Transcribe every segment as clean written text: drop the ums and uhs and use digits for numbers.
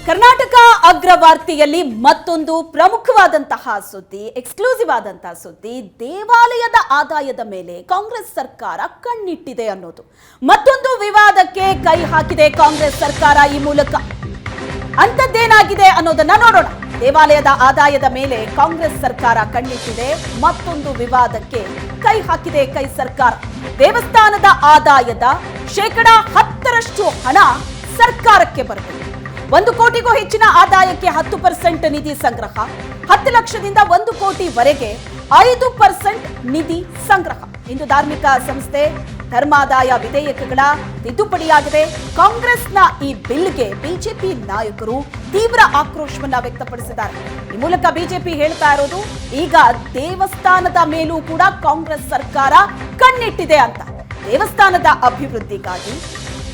ಕರ್ನಾಟಕ ಅಗ್ರವಾರ್ತೆಯಲ್ಲಿ ಮತ್ತೊಂದು ಪ್ರಮುಖವಾದಂತಹ ಸುದ್ದಿ, ಎಕ್ಸ್ಕ್ಲೂಸಿವ್ ಆದಂತಹ ಸುದ್ದಿ. ದೇವಾಲಯದ ಆದಾಯದ ಮೇಲೆ ಕಾಂಗ್ರೆಸ್ ಸರ್ಕಾರ ಕಣ್ಣಿಟ್ಟಿದೆ ಅನ್ನೋದು. ಮತ್ತೊಂದು ವಿವಾದಕ್ಕೆ ಕೈ ಹಾಕಿದೆ ಕಾಂಗ್ರೆಸ್ ಸರ್ಕಾರ. ಈ ಮೂಲಕ ಅಂತದ್ದೇನಾಗಿದೆ ಅನ್ನೋದನ್ನ ನೋಡೋಣ. ದೇವಾಲಯದ ಆದಾಯದ ಮೇಲೆ ಕಾಂಗ್ರೆಸ್ ಸರ್ಕಾರ ಕಣ್ಣಿಟ್ಟಿದೆ, ಮತ್ತೊಂದು ವಿವಾದಕ್ಕೆ ಕೈ ಹಾಕಿದೆ ಸರ್ಕಾರ. ದೇವಸ್ಥಾನದ ಆದಾಯದ 10% ಹಣ ಸರ್ಕಾರಕ್ಕೆ ಬರಬೇಕು. 1 ಕೋಟಿಗೂ ಹೆಚ್ಚಿನ ಆದಾಯಕ್ಕೆ 10% ನಿಧಿ ಸಂಗ್ರಹ, 10 ಲಕ್ಷದಿಂದ 1 ಕೋಟಿವರೆಗೆ 5% ನಿಧಿ ಸಂಗ್ರಹ. ಇಂದು ಧಾರ್ಮಿಕ ಸಂಸ್ಥೆ ಧರ್ಮಾದಾಯ ವಿಧೇಯಕಗಳ ತಿದ್ದುಪಡಿಯಾಗಿದೆ. ಕಾಂಗ್ರೆಸ್ನ ಈ ಬಿಲ್ಗೆ ಬಿಜೆಪಿ ನಾಯಕರು ತೀವ್ರ ಆಕ್ರೋಶವನ್ನ ವ್ಯಕ್ತಪಡಿಸಿದ್ದಾರೆ. ಈ ಮೂಲಕ ಬಿಜೆಪಿ ಹೇಳ್ತಾ ಇರೋದು, ಈಗ ದೇವಸ್ಥಾನದ ಮೇಲೂ ಕೂಡ ಕಾಂಗ್ರೆಸ್ ಸರ್ಕಾರ ಕಣ್ಣಿಟ್ಟಿದೆ ಅಂತ. ದೇವಸ್ಥಾನದ ಅಭಿವೃದ್ಧಿಗಾಗಿ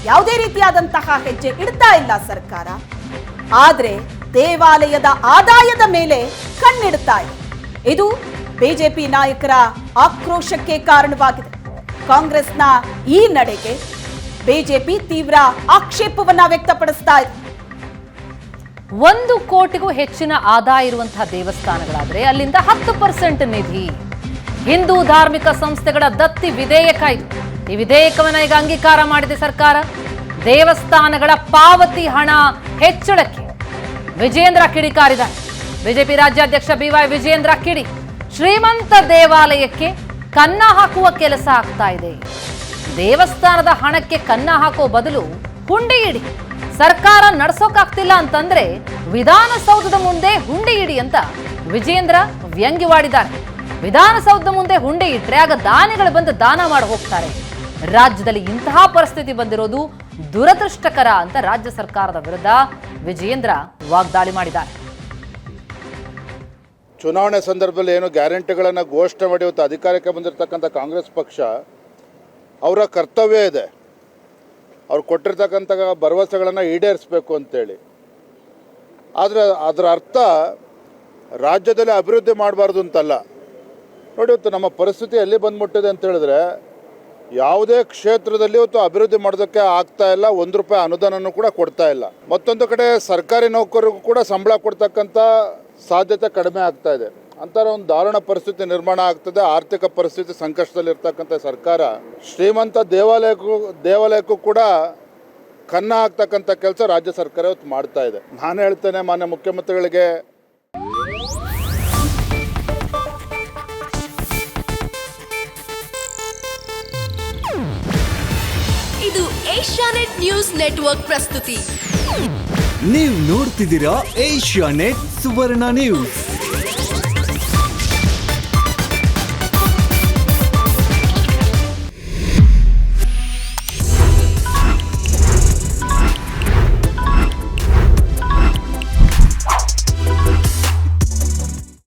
ಯಾವುದೇ ರೀತಿಯಾದಂತಹ ಹೆಜ್ಜೆ ಇಡ್ತಾ ಇಲ್ಲ ಸರ್ಕಾರ, ಆದ್ರೆ ದೇವಾಲಯದ ಆದಾಯದ ಮೇಲೆ ಕಣ್ಣಿಡ್ತಾ ಇದೆ. ಇದು ಬಿಜೆಪಿ ನಾಯಕರ ಆಕ್ರೋಶಕ್ಕೆ ಕಾರಣವಾಗಿದೆ. ಕಾಂಗ್ರೆಸ್ನ ಈ ನಡೆಗೆ ಬಿಜೆಪಿ ತೀವ್ರ ಆಕ್ಷೇಪವನ್ನ ವ್ಯಕ್ತಪಡಿಸ್ತಾ ಇದೆ. 1 ಕೋಟಿಗೂ ಹೆಚ್ಚಿನ ಆದಾಯ ಇರುವಂತಹ ದೇವಸ್ಥಾನಗಳಾದ್ರೆ ಅಲ್ಲಿಂದ 10% ನಿಧಿ. ಹಿಂದೂ ಧಾರ್ಮಿಕ ಸಂಸ್ಥೆಗಳ ದತ್ತಿ ವಿಧೇಯಕ ಇದು. ಈ ವಿಧೇಯಕವನ್ನ ಈಗ ಅಂಗೀಕಾರ ಮಾಡಿದೆ ಸರ್ಕಾರ. ದೇವಸ್ಥಾನಗಳ ಪಾವತಿ ಹಣ ಹೆಚ್ಚಳಕ್ಕೆ ವಿಜಯೇಂದ್ರ ಕಿಡಿಕಾರಿದ್ದಾರೆ. ಬಿಜೆಪಿ ರಾಜ್ಯಾಧ್ಯಕ್ಷ BY ವಿಜಯೇಂದ್ರ ಕಿಡಿ, ಶ್ರೀಮಂತ ದೇವಾಲಯಕ್ಕೆ ಕನ್ನ ಹಾಕುವ ಕೆಲಸ ಆಗ್ತಾ ಇದೆ. ದೇವಸ್ಥಾನದ ಹಣಕ್ಕೆ ಕನ್ನ ಹಾಕೋ ಬದಲು ಹುಂಡಿ ಇಡಿ. ಸರ್ಕಾರ ನಡ್ಸೋಕಾಗ್ತಿಲ್ಲ ಅಂತಂದ್ರೆ ವಿಧಾನಸೌಧದ ಮುಂದೆ ಹುಂಡಿ ಇಡಿ ಅಂತ ವಿಜಯೇಂದ್ರ ವ್ಯಂಗ್ಯವಾಡಿದ್ದಾರೆ. ವಿಧಾನಸೌಧದ ಮುಂದೆ ಹುಂಡಿ ಇಟ್ರೆ ಆಗ ದಾನಿಗಳು ಬಂದು ದಾನ ಮಾಡಿ ಹೋಗ್ತಾರೆ. ರಾಜ್ಯದಲ್ಲಿ ಇಂತಹ ಪರಿಸ್ಥಿತಿ ಬಂದಿರೋದು ದುರದೃಷ್ಟಕರ ಅಂತ ರಾಜ್ಯ ಸರ್ಕಾರದ ವಿರುದ್ಧ ವಿಜಯೇಂದ್ರ ವಾಗ್ದಾಳಿ ಮಾಡಿದ್ದಾರೆ. ಚುನಾವಣೆ ಸಂದರ್ಭದಲ್ಲಿ ಏನು ಗ್ಯಾರಂಟಿಗಳನ್ನು ಘೋಷಣೆ ಮಾಡಿ ಇವತ್ತು ಅಧಿಕಾರಕ್ಕೆ ಬಂದಿರತಕ್ಕಂಥ ಕಾಂಗ್ರೆಸ್ ಪಕ್ಷ, ಅವರ ಕರ್ತವ್ಯ ಇದೆ ಅವ್ರು ಕೊಟ್ಟಿರ್ತಕ್ಕಂಥ ಭರವಸೆಗಳನ್ನು ಈಡೇರಿಸಬೇಕು ಅಂತೇಳಿ. ಆದರೆ ಅದರ ಅರ್ಥ ರಾಜ್ಯದಲ್ಲಿ ಅಭಿವೃದ್ಧಿ ಮಾಡಬಾರ್ದು ಅಂತಲ್ಲ. ನೋಡಿ, ಇವತ್ತು ನಮ್ಮ ಪರಿಸ್ಥಿತಿ ಎಲ್ಲಿ ಬಂದ್ಬಿಟ್ಟಿದೆ ಅಂತ ಹೇಳಿದ್ರೆ, ಯಾವುದೇ ಕ್ಷೇತ್ರದಲ್ಲಿ ಇವತ್ತು ಅಭಿವೃದ್ಧಿ ಮಾಡೋದಕ್ಕೆ ಆಗ್ತಾ ಇಲ್ಲ. 1 ರೂಪಾಯಿ ಅನುದಾನನೂ ಕೂಡ ಕೊಡ್ತಾ ಇಲ್ಲ. ಮತ್ತೊಂದು ಕಡೆ ಸರ್ಕಾರಿ ನೌಕರರಿಗೂ ಕೂಡ ಸಂಬಳ ಕೊಡ್ತಕ್ಕಂಥ ಸಾಧ್ಯತೆ ಕಡಿಮೆ ಆಗ್ತಾ ಇದೆ. ಅಂತರ ಒಂದು ದಾರುಣ ಪರಿಸ್ಥಿತಿ ನಿರ್ಮಾಣ ಆಗ್ತದೆ. ಆರ್ಥಿಕ ಪರಿಸ್ಥಿತಿ ಸಂಕಷ್ಟದಲ್ಲಿರ್ತಕ್ಕಂಥ ಸರ್ಕಾರ ಶ್ರೀಮಂತ ದೇವಾಲಯಕ್ಕೂ ಕೂಡ ಕನ್ನ ಹಾಕ್ತಕ್ಕಂಥ ಕೆಲಸ ರಾಜ್ಯ ಸರ್ಕಾರ ಇವತ್ತು ಮಾಡ್ತಾ ಇದೆ. ನಾನು ಹೇಳ್ತೇನೆ, ಮಾನ್ಯ ಮುಖ್ಯಮಂತ್ರಿಗಳಿಗೆ, ಇದು ಏಷ್ಯಾನೆಟ್ ನ್ಯೂಸ್ ನೆಟ್ವರ್ಕ್ ಪ್ರಸ್ತುತಿ. ನೀವು ನೋಡ್ತಿದ್ದೀರಾ ಏಷ್ಯಾನೆಟ್ ಸುವರ್ಣ ನ್ಯೂಸ್.